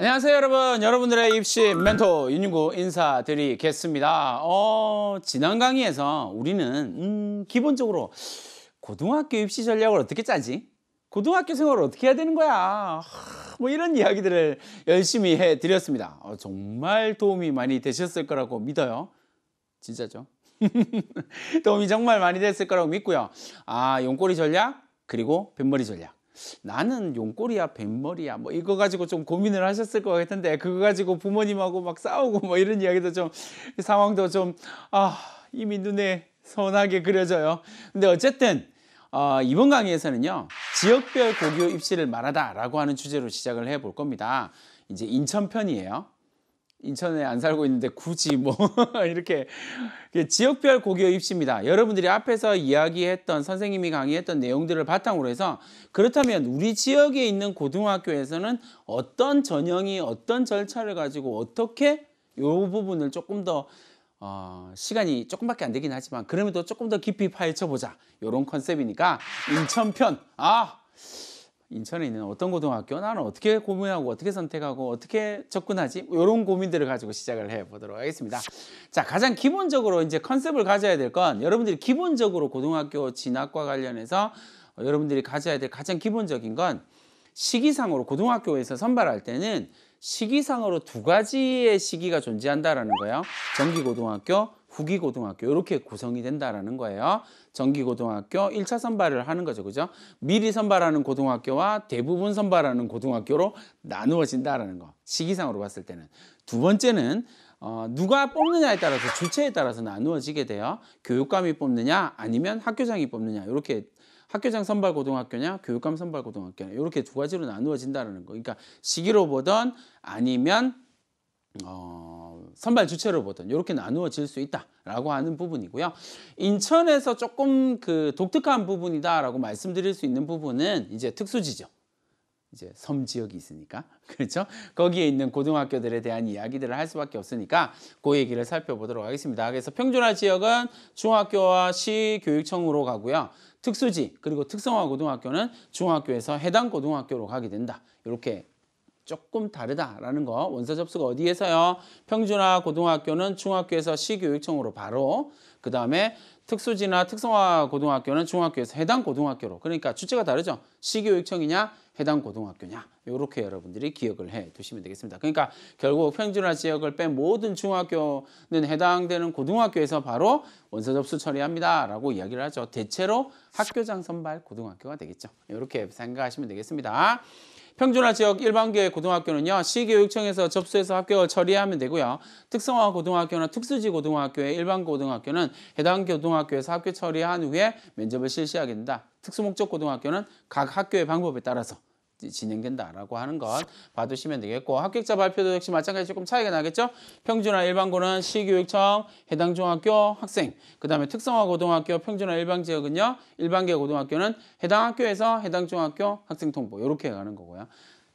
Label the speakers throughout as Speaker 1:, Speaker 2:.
Speaker 1: 안녕하세요, 여러분. 여러분들의 입시 멘토 윤윤구 인사드리겠습니다. 지난 강의에서 우리는 기본적으로 고등학교 입시 전략을 어떻게 짜지? 고등학교 생활을 어떻게 해야 되는 거야? 뭐 이런 이야기들을 열심히 해드렸습니다. 정말 도움이 많이 되셨을 거라고 믿어요. 진짜죠? 도움이 정말 많이 됐을 거라고 믿고요. 용꼬리 전략 그리고 뱃머리 전략. 나는 용꼬리야 뱃머리야 뭐 이거 가지고 좀 고민을 하셨을 것 같은데, 그거 가지고 부모님하고 막 싸우고 뭐 이런 이야기도 좀, 상황도 좀 이미 눈에 선하게 그려져요. 근데 어쨌든 이번 강의에서는요, 지역별 고교 입시를 말하다 라고 하는 주제로 시작을 해볼 겁니다. 이제 인천편이에요. 인천에 안 살고 있는데 굳이 뭐 이렇게 지역별 고교 입시입니다. 여러분들이 앞에서 이야기했던, 선생님이 강의했던 내용들을 바탕으로 해서, 그렇다면 우리 지역에 있는 고등학교에서는 어떤 전형이, 어떤 절차를 가지고 어떻게 이 부분을 조금 더 시간이 조금밖에 안 되긴 하지만 그러면도 조금 더 깊이 파헤쳐보자, 이런 컨셉이니까 인천편. 인천에 있는 어떤 고등학교, 나는 어떻게 고민하고 어떻게 선택하고 어떻게 접근하지? 이런 고민들을 가지고 시작을 해보도록 하겠습니다. 자, 가장 기본적으로 이제 컨셉을 가져야 될 건, 여러분들이 기본적으로 고등학교 진학과 관련해서 여러분들이 가져야 될 가장 기본적인 건, 시기상으로 고등학교에서 선발할 때는 시기상으로 두 가지의 시기가 존재한다라는 거예요. 정기고등학교, 후기고등학교, 이렇게 구성이 된다라는 거예요. 정기고등학교 1차 선발을 하는 거죠. 그죠? 미리 선발하는 고등학교와 대부분 선발하는 고등학교로 나누어진다라는 거. 시기상으로 봤을 때는. 두 번째는 누가 뽑느냐에 따라서, 주체에 따라서 나누어지게 돼요. 교육감이 뽑느냐 아니면 학교장이 뽑느냐, 이렇게 학교장 선발 고등학교냐 교육감 선발 고등학교냐, 이렇게 두 가지로 나누어진다는 거. 그러니까 시기로 보던 아니면 선발 주체로 보던 이렇게 나누어질 수 있다라고 하는 부분이고요. 인천에서 조금 독특한 부분이다라고 말씀드릴 수 있는 부분은 이제 특수지죠. 이제 섬 지역이 있으니까, 그렇죠? 거기에 있는 고등학교들에 대한 이야기들을 할 수밖에 없으니까 그 얘기를 살펴보도록 하겠습니다. 그래서 평준화 지역은 중학교와 시교육청으로 가고요. 특수지 그리고 특성화 고등학교는 중학교에서 해당 고등학교로 가게 된다. 이렇게 조금 다르다라는 거. 원서 접수가 어디에서요? 평준화 고등학교는 중학교에서 시교육청으로 바로, 그 다음에 특수지나 특성화 고등학교는 중학교에서 해당 고등학교로. 그러니까 주체가 다르죠. 시교육청이냐 해당 고등학교냐, 이렇게 여러분들이 기억을 해 두시면 되겠습니다. 그러니까 결국 평준화 지역을 뺀 모든 중학교는 해당되는 고등학교에서 바로 원서 접수 처리합니다 라고 이야기를 하죠. 대체로 학교장 선발 고등학교가 되겠죠. 이렇게 생각하시면 되겠습니다. 평준화 지역 일반계 고등학교는요, 시교육청에서 접수해서 합격을 처리하면 되고요. 특성화 고등학교나 특수지 고등학교의 일반 고등학교는 해당 고등학교에서 합격 처리한 후에 면접을 실시하게 된다. 특수목적 고등학교는 각 학교의 방법에 따라서 진행된다라고 하는 것 봐두시면 되겠고, 합격자 발표도 역시 마찬가지 조금 차이가 나겠죠. 평준화 일반고는 시교육청 해당 중학교 학생, 그 다음에 특성화 고등학교 평준화 일반 지역은요, 일반계 고등학교는 해당 학교에서 해당 중학교 학생 통보, 이렇게 가는 거고요.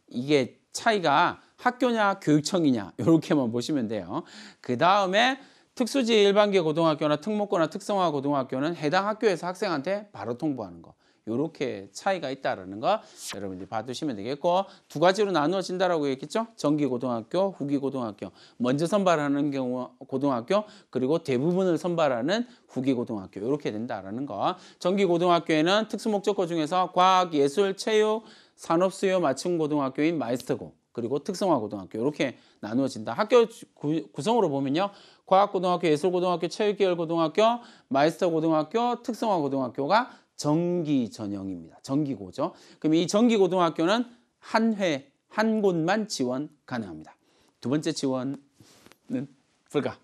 Speaker 1: 이게 차이가 학교냐 교육청이냐 이렇게만 보시면 돼요. 그 다음에 특수지 일반계 고등학교나 특목고나 특성화 고등학교는 해당 학교에서 학생한테 바로 통보하는 거. 이렇게 차이가 있다는 거 여러분들이 봐두시면 되겠고, 두 가지로 나누어진다라고 했겠죠. 정기고등학교, 후기고등학교. 먼저 선발하는 경우 고등학교, 그리고 대부분을 선발하는 후기고등학교. 이렇게 된다라는 거. 정기고등학교에는 특수목적고 중에서 과학, 예술, 체육, 산업수요 맞춤 고등학교인 마이스터고, 그리고 특성화 고등학교, 이렇게 나누어진다. 학교 구성으로 보면요, 과학고등학교, 예술고등학교, 체육계열고등학교, 마이스터고등학교, 특성화 고등학교가 정기 전형입니다. 정기고죠. 그럼 이 정기고등학교는 한 곳만 지원 가능합니다. 두 번째 지원은 불가.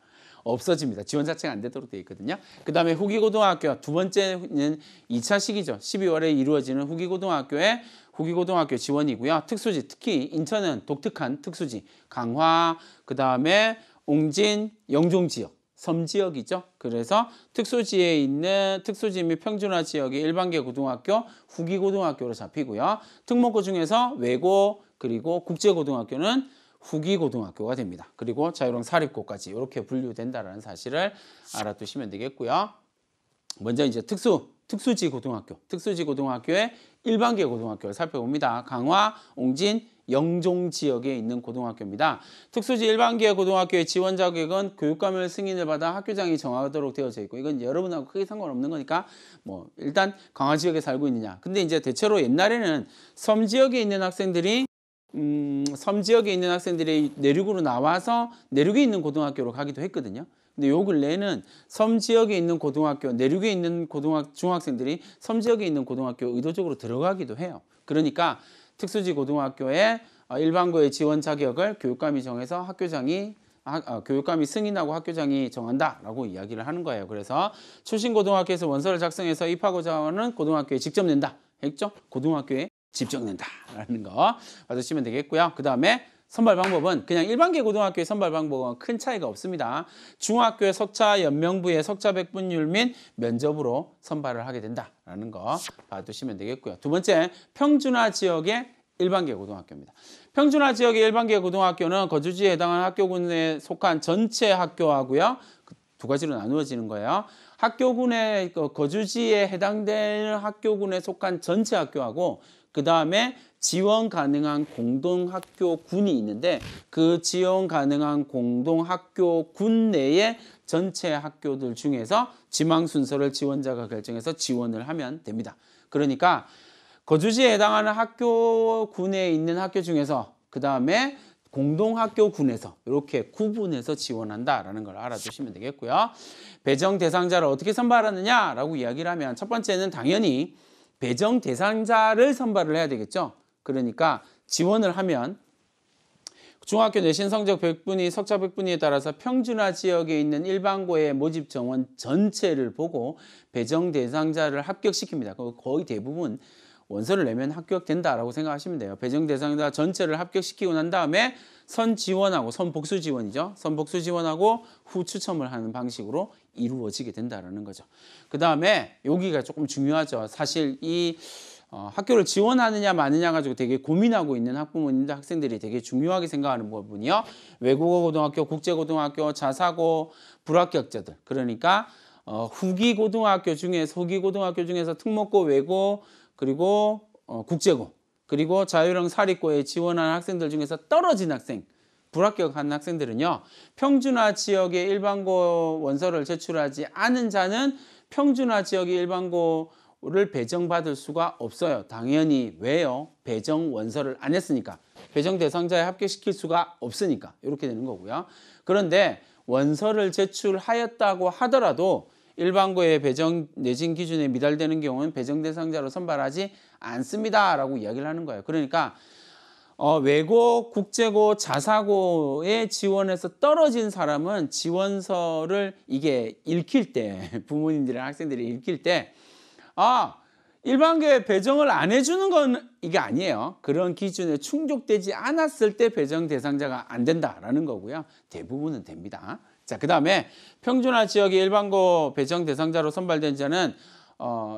Speaker 1: 없어집니다. 지원 자체가 안 되도록 되어 있거든요. 그 다음에 후기고등학교, 두 번째는 2차 시기죠. 12월에 이루어지는 후기고등학교 지원이고요. 특수지, 특히 인천은 독특한 특수지, 강화, 그 다음에 옹진, 영종지역, 섬지역이죠. 그래서 특수지에 있는 특수지 및 평준화 지역의 일반계 고등학교, 후기고등학교로 잡히고요. 특목고 중에서 외고 그리고 국제고등학교는 후기고등학교가 됩니다. 그리고 자유형 사립고까지 이렇게 분류된다는 사실을 알아두시면 되겠고요. 먼저 이제 특수지 고등학교의 일반계 고등학교를 살펴봅니다. 강화, 옹진, 영종 지역에 있는 고등학교입니다. 특수지 일반계 고등학교의 지원 자격은 교육감을 승인을 받아 학교장이 정하도록 되어져 있고 이건 여러분하고 크게 상관없는 거니까 뭐 일단 강화 지역에 살고 있느냐. 근데 이제 대체로 옛날에는 섬 지역에 있는 학생들이 내륙으로 나와서 내륙에 있는 고등학교로 가기도 했거든요. 근데 요 근래에는 섬 지역에 있는 고등학교, 내륙에 있는 중학생들이 섬 지역에 있는 고등학교 의도적으로 들어가기도 해요. 그러니까 특수지 고등학교에 일반고의 지원 자격을 교육감이 정해서 교육감이 승인하고 학교장이 정한다라고 이야기를 하는 거예요. 그래서 출신 고등학교에서 원서를 작성해서 입학하고자 하는 고등학교에 직접 낸다. 했죠? 고등학교에 직접 낸다라는 거 받으시면 되겠고요. 그 다음에 선발 방법은 그냥 일반계 고등학교의 선발 방법은 큰 차이가 없습니다. 중학교의 석차 연명부의 석차 백분율 및 면접으로 선발을 하게 된다라는 거 봐두시면 되겠고요. 두 번째, 평준화 지역의 일반계 고등학교입니다. 평준화 지역의 일반계 고등학교는 거주지에 해당하는 학교군에 속한 전체 학교하고요. 두 가지로 나누어지는 거예요. 학교군의 거주지에 해당되는 학교군에 속한 전체 학교하고 그 다음에 지원 가능한 공동학교군이 있는데 그 지원 가능한 공동학교군 내에 전체 학교들 중에서 지망 순서를 지원자가 결정해서 지원을 하면 됩니다. 그러니까 거주지에 해당하는 학교군에 있는 학교 중에서 그 다음에 공동학교군에서 이렇게 구분해서 지원한다라는 걸 알아두시면 되겠고요. 배정 대상자를 어떻게 선발하느냐라고 이야기를 하면 첫 번째는 당연히 배정 대상자를 선발을 해야 되겠죠. 그러니까 지원을 하면 중학교 내신 성적 100분위, 석차 100분위에 따라서 평준화 지역에 있는 일반고의 모집 정원 전체를 보고 배정 대상자를 합격시킵니다. 거의 대부분 원서를 내면 합격된다라고 생각하시면 돼요. 배정 대상자 전체를 합격시키고 난 다음에 선 지원하고 선 복수 지원이죠. 선 복수 지원하고 후 추첨을 하는 방식으로 이루어지게 된다라는 거죠. 그 다음에 여기가 조금 중요하죠. 사실 이 학교를 지원하느냐 마느냐 가지고 되게 고민하고 있는 학부모님들 학생들이 되게 중요하게 생각하는 부분이요. 외국어 고등학교, 국제고등학교, 자사고, 불합격자들. 그러니까 후기 고등학교 중에서 특목고, 외고, 그리고 국제고, 그리고 자율형 사립고에 지원한 학생들 중에서 떨어진 학생, 불합격한 학생들은요. 평준화 지역의 일반고 원서를 제출하지 않은 자는 평준화 지역의 일반고를 배정받을 수가 없어요. 당연히 왜요? 배정 원서를 안 했으니까. 배정 대상자에 합격시킬 수가 없으니까. 이렇게 되는 거고요. 그런데 원서를 제출하였다고 하더라도 일반고의 배정 내진 기준에 미달되는 경우는 배정 대상자로 선발하지 않습니다라고 이야기를 하는 거예요. 그러니까 외고, 국제고, 자사고에 지원해서 떨어진 사람은 지원서를 이게 읽힐 때 부모님들이랑 학생들이 읽힐 때 일반고에 배정을 안 해주는 건 이게 아니에요. 그런 기준에 충족되지 않았을 때 배정 대상자가 안 된다라는 거고요. 대부분은 됩니다. 자, 그 다음에 평준화 지역의 일반고 배정 대상자로 선발된 자는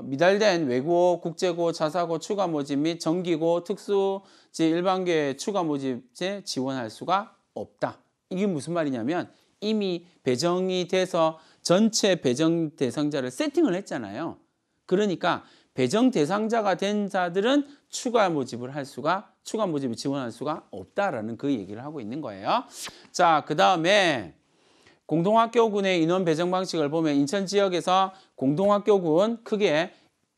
Speaker 1: 미달된 외고, 국제고, 자사고 추가 모집 및 정기고, 특수지 일반계 추가 모집에 지원할 수가 없다. 이게 무슨 말이냐면 이미 배정이 돼서 전체 배정 대상자를 세팅을 했잖아요. 그러니까 배정 대상자가 된 자들은 추가 모집을 지원할 수가 없다라는 그 얘기를 하고 있는 거예요. 자, 그 다음에 공동학교군의 인원 배정 방식을 보면 인천 지역에서 공동학교군 크게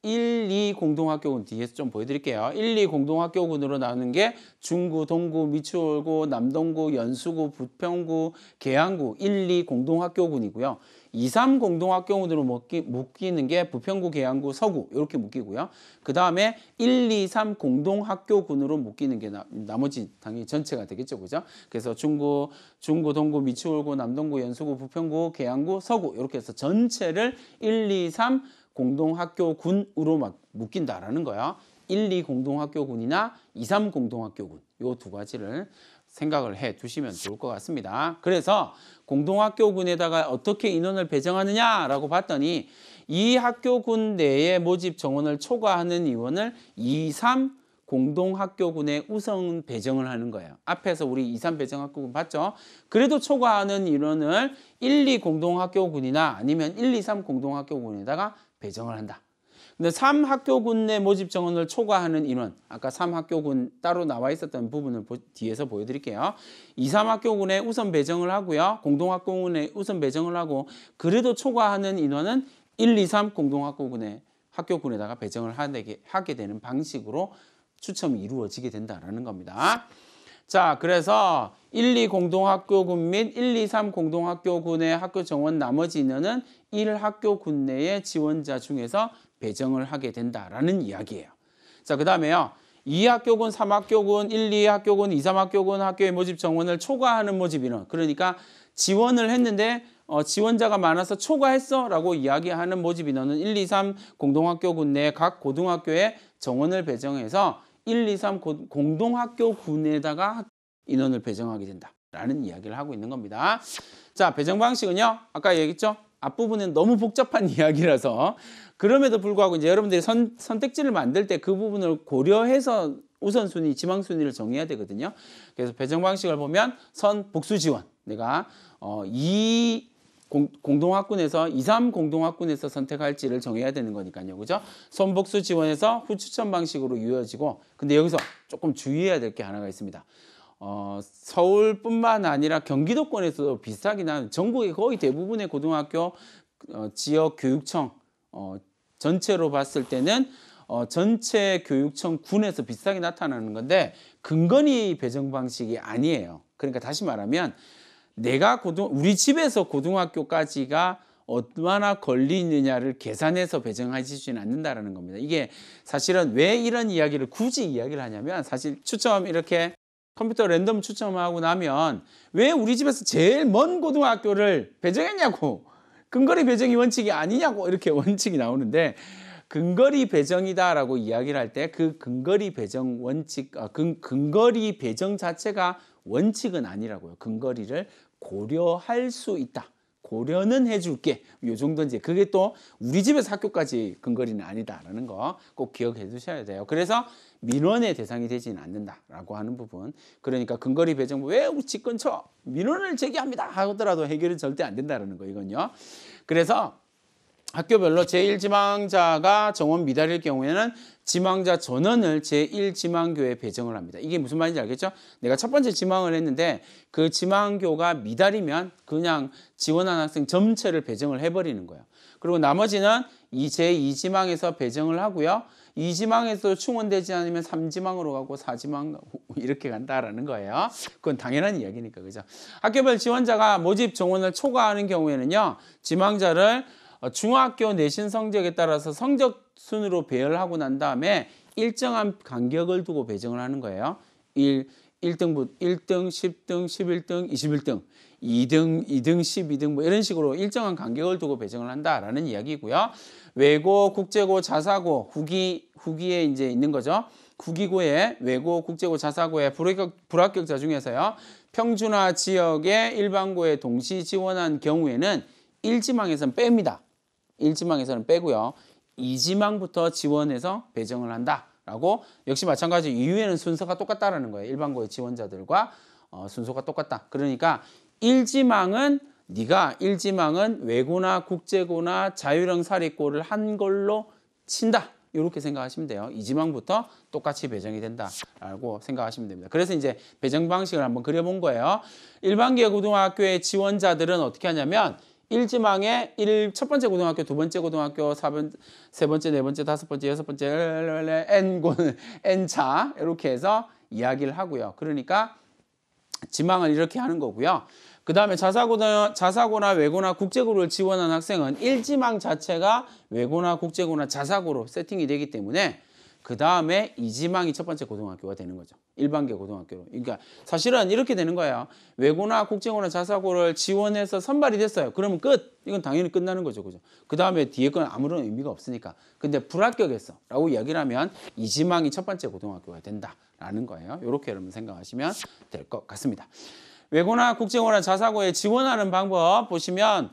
Speaker 1: 1, 2 공동학교군 뒤에서 좀 보여드릴게요. 1, 2 공동학교군으로 나누는 게 중구, 동구, 미추홀구, 남동구, 연수구, 부평구, 계양구 1, 2 공동학교군이고요. 2, 3 공동학교군으로 묶이는 게 부평구, 계양구, 서구 이렇게 묶이고요. 그 다음에 1, 2, 3 공동학교군으로 묶이는 게 나머지 당연히 전체가 되겠죠. 그죠? 그래서 중구, 동구, 미추홀구, 남동구, 연수구, 부평구, 계양구, 서구 이렇게 해서 전체를 1, 2, 3 공동학교군으로 묶인다라는 거야. 1, 2 공동학교군이나 2, 3 공동학교군 요 두 가지를 생각을 해 두시면 좋을 것 같습니다. 그래서 공동학교군에다가 어떻게 인원을 배정하느냐라고 봤더니 이 학교군 내에 모집 정원을 초과하는 인원을 2, 3 공동학교군에 우선 배정을 하는 거예요. 앞에서 우리 2, 3 배정학교군 봤죠? 그래도 초과하는 인원을 1, 2 공동학교군이나 아니면 1, 2, 3 공동학교군에다가 배정을 한다. 근데 3학교군 내 모집 정원을 초과하는 인원, 아까 3학교군 따로 나와 있었던 부분을 뒤에서 보여드릴게요. 2, 3학교군에 우선 배정을 하고요. 공동학교군에 우선 배정을 하고 그래도 초과하는 인원은 1, 2, 3 학교군에다가 배정을 하게 되는 방식으로 추첨이 이루어지게 된다라는 겁니다. 자, 그래서 1, 2 공동학교군 및 1, 2, 3 공동학교군의 학교 정원 나머지 인원은 1학교군 내의 지원자 중에서 배정을 하게 된다라는 이야기예요. 자, 그 다음에요. 2학교군, 3학교군, 1, 2학교군, 2, 3학교군 학교의 모집 정원을 초과하는 모집 인원. 그러니까 지원을 했는데 지원자가 많아서 초과했어 라고 이야기하는 모집 인원은 1, 2, 3 공동학교군 내 각 고등학교에 정원을 배정해서 1, 2, 3 공동학교군에다가 인원을 배정하게 된다라는 이야기를 하고 있는 겁니다. 자, 배정 방식은요. 아까 얘기했죠. 앞부분은 너무 복잡한 이야기라서 그럼에도 불구하고 이제 여러분들이 선택지를 만들 때 그 부분을 고려해서 우선순위, 지망순위를 정해야 되거든요. 그래서 배정 방식을 보면 선 복수 지원. 내가 공동학군에서 2, 3 공동학군에서 선택할지를 정해야 되는 거니까요. 그죠? 선복수 지원에서 후추천 방식으로 이루어지고 근데 여기서 조금 주의해야 될 게 하나가 있습니다. 서울뿐만 아니라 경기도권에서도 비슷하긴 한 전국의 거의 대부분의 고등학교 지역 교육청 전체로 봤을 때는 전체 교육청 군에서 비슷하게 나타나는 건데 근거리 배정 방식이 아니에요. 그러니까 다시 말하면 내가 우리 집에서 고등학교까지가 얼마나 걸리느냐를 계산해서 배정하지는 않는다라는 겁니다. 이게 사실은 왜 이런 이야기를 굳이 이야기를 하냐면 사실 추첨 이렇게 컴퓨터 랜덤 추첨하고 나면 왜 우리 집에서 제일 먼 고등학교를 배정했냐고 근거리 배정이 원칙이 아니냐고 이렇게 원칙이 나오는데 근거리 배정이다라고 이야기를 할 때 그 근거리 배정 원칙, 근거리 배정 자체가 원칙은 아니라고요. 근거리를 고려할 수 있다. 고려는 해줄게. 요 정도 이제 그게 또 우리 집에서 학교까지 근거리는 아니다라는 거 꼭 기억해 두셔야 돼요. 그래서 민원의 대상이 되지는 않는다라고 하는 부분. 그러니까 근거리 배정 왜 우리 집 근처 민원을 제기합니다 하더라도 해결이 절대 안 된다라는 거 이건요. 그래서 학교별로 제1지망자가 정원 미달일 경우에는 지망자 전원을 제1지망교에 배정을 합니다. 이게 무슨 말인지 알겠죠? 내가 첫 번째 지망을 했는데 그 지망교가 미달이면 그냥 지원한 학생 전체를 배정을 해버리는 거예요. 그리고 나머지는 제2지망에서 배정을 하고요. 2지망에서 충원되지 않으면 3지망으로 가고 4지망 이렇게 간다라는 거예요. 그건 당연한 이야기니까. 그죠? 학교별 지원자가 모집 정원을 초과하는 경우에는요. 지망자를 중학교 내신 성적에 따라서 성적 순으로 배열하고 난 다음에 일정한 간격을 두고 배정을 하는 거예요. 1등, 10등, 11등, 21등, 2등, 12등 뭐 이런 식으로 일정한 간격을 두고 배정을 한다라는 이야기고요. 외고, 국제고, 자사고, 후기에 이제 있는 거죠. 후기고에 외고, 국제고, 자사고에 불합격자 중에서요. 평준화 지역의 일반고에 동시 지원한 경우에는 1지망에서는 뺍니다. 1지망에서는 빼고요. 2지망부터 지원해서 배정을 한다라고 역시 마찬가지 이후에는 순서가 똑같다라는 거예요. 일반고의 지원자들과 순서가 똑같다. 그러니까 1지망은 네가 1지망은 외고나 국제고나 자유형 사립고를 한 걸로 친다. 이렇게 생각하시면 돼요. 2지망부터 똑같이 배정이 된다라고 생각하시면 됩니다. 그래서 이제 배정 방식을 한번 그려본 거예요. 일반계 고등학교의 지원자들은 어떻게 하냐면 1지망에 첫 번째 고등학교, 두 번째 고등학교, 세 번째, 네 번째, 다섯 번째, 여섯 번째, N차 이렇게 해서 이야기를 하고요. 그러니까 지망을 이렇게 하는 거고요. 그 다음에 자사고나 외고나 국제고를 지원한 학생은 1지망 자체가 외고나 국제고나 자사고로 세팅이 되기 때문에 그 다음에 2지망이 첫 번째 고등학교가 되는 거죠. 일반계 고등학교로. 그러니까 사실은 이렇게 되는 거예요. 외고나 국제고나 자사고를 지원해서 선발이 됐어요. 그러면 끝. 이건 당연히 끝나는 거죠. 그죠? 그 다음에 뒤에 건 아무런 의미가 없으니까. 근데 불합격했어. 라고 이야기를 하면 2지망이 첫 번째 고등학교가 된다라는 거예요. 이렇게 여러분 생각하시면 될 것 같습니다. 외고나 국제고나 자사고에 지원하는 방법 보시면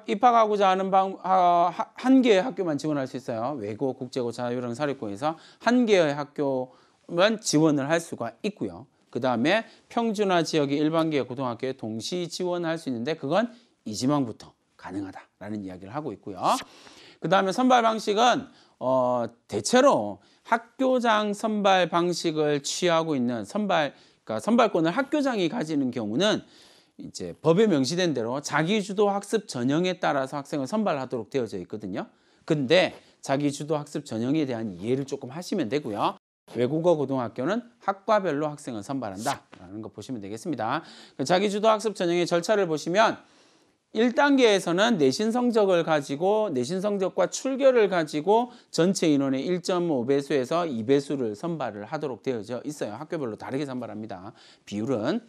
Speaker 1: 입학하고자 하는 한 개의 학교만 지원할 수 있어요. 외고, 국제고, 자유형 사립고에서 한 개의 학교만 지원을 할 수가 있고요. 그 다음에 평준화 지역의 일반계 고등학교에 동시 지원할 수 있는데 그건 2지망부터 가능하다라는 이야기를 하고 있고요. 그 다음에 선발 방식은 대체로 학교장 선발 방식을 취하고 있는 그러니까 선발권을 학교장이 가지는 경우는 이제 법에 명시된 대로 자기주도 학습 전형에 따라서 학생을 선발하도록 되어져 있거든요. 근데 자기주도 학습 전형에 대한 이해를 조금 하시면 되고요. 외국어 고등학교는 학과별로 학생을 선발한다라는 거 보시면 되겠습니다. 자기주도 학습 전형의 절차를 보시면 1단계에서는 내신 성적을 가지고 내신 성적과 출결을 가지고 전체 인원의 1.5배수에서 2배수를 선발을 하도록 되어져 있어요. 학교별로 다르게 선발합니다. 비율은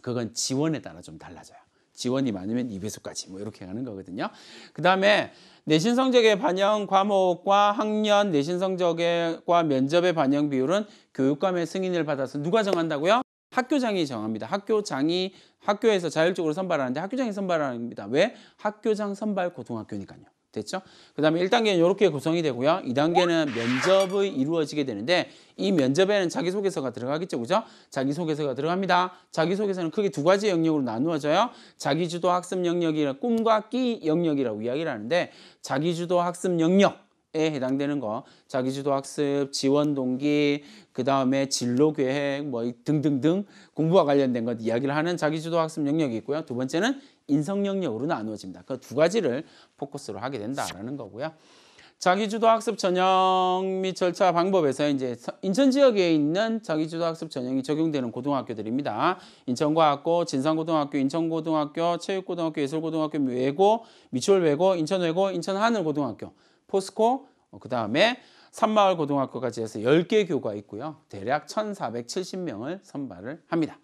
Speaker 1: 그건 지원에 따라 좀 달라져요. 지원이 많으면 2배수까지 뭐 이렇게 가는 거거든요. 그 다음에 내신 성적의 반영 과목과 학년 내신 성적과 면접의 반영 비율은 교육감의 승인을 받아서 누가 정한다고요? 학교장이 정합니다. 학교장이 학교에서 자율적으로 선발하는데 학교장이 선발합니다. 왜? 학교장 선발 고등학교니까요. 됐죠? 그 다음에 1단계는 이렇게 구성이 되고요. 2단계는 면접이 이루어지게 되는데 이 면접에는 자기소개서가 들어가겠죠. 그죠? 자기소개서가 들어갑니다. 자기소개서는 크게 두 가지 영역으로 나누어져요. 자기주도 학습 영역이랑 꿈과 끼 영역이라고 이야기를 하는데 자기주도 학습 영역에 해당되는 거 자기주도 학습, 지원 동기, 그 다음에 진로 계획 뭐 등등등 공부와 관련된 것 이야기를 하는 자기주도 학습 영역이 있고요. 두 번째는 인성 영역으로 나누어집니다. 그 두 가지를 포커스로 하게 된다라는 거고요. 자기주도 학습 전형 및 절차 방법에서 이제 인천 지역에 있는 자기주도 학습 전형이 적용되는 고등학교들입니다. 인천과학고, 진산고등학교, 인천고등학교, 체육고등학교, 예술고등학교, 외고, 미추홀외고, 인천외고, 인천하늘고등학교, 포스코, 그 다음에 산마을고등학교까지 해서 10개 교가 있고요. 대략 1,470명을 선발을 합니다.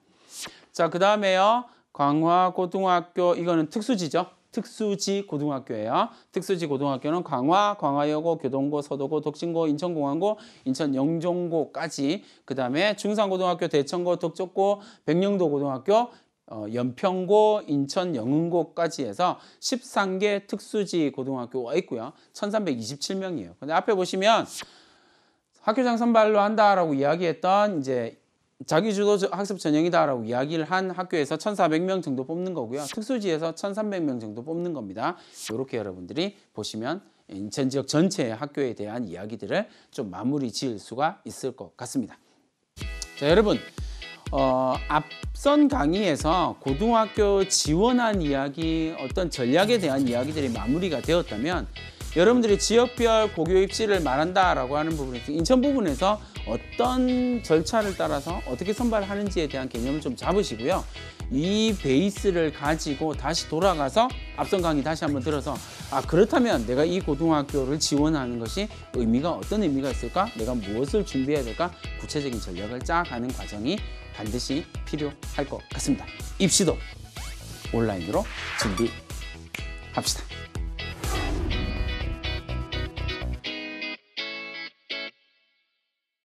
Speaker 1: 자, 그 다음에요. 광화고등학교, 이거는 특수지죠. 특수지 고등학교예요. 특수지 고등학교는 광화, 광화여고, 교동고, 서도고, 덕신고, 인천공항고, 인천영종고까지 그 다음에 중산고등학교, 대천고, 덕적고, 백령도 고등학교, 연평고, 인천 영흥고까지 해서 13개 특수지 고등학교가 있고요. 1,327명이에요. 근데 앞에 보시면 학교장 선발로 한다라고 이야기했던 이제 자기주도 학습 전형이다라고 이야기를 한 학교에서 1,400명 정도 뽑는 거고요. 특수지에서 1,300명 정도 뽑는 겁니다. 이렇게 여러분들이 보시면 인천 지역 전체의 학교에 대한 이야기들을 좀 마무리 지을 수가 있을 것 같습니다. 자, 여러분. 앞선 강의에서 고등학교 지원한 이야기, 어떤 전략에 대한 이야기들이 마무리가 되었다면 여러분들이 지역별 고교 입시를 말한다라고 하는 부분에서 인천 부분에서 어떤 절차를 따라서 어떻게 선발하는지에 대한 개념을 좀 잡으시고요. 이 베이스를 가지고 다시 돌아가서 앞선 강의 다시 한번 들어서 그렇다면 내가 이 고등학교를 지원하는 것이 어떤 의미가 있을까? 내가 무엇을 준비해야 될까? 구체적인 전략을 짜가는 과정이 반드시 필요할 것 같습니다. 입시도 온라인으로 준비합시다.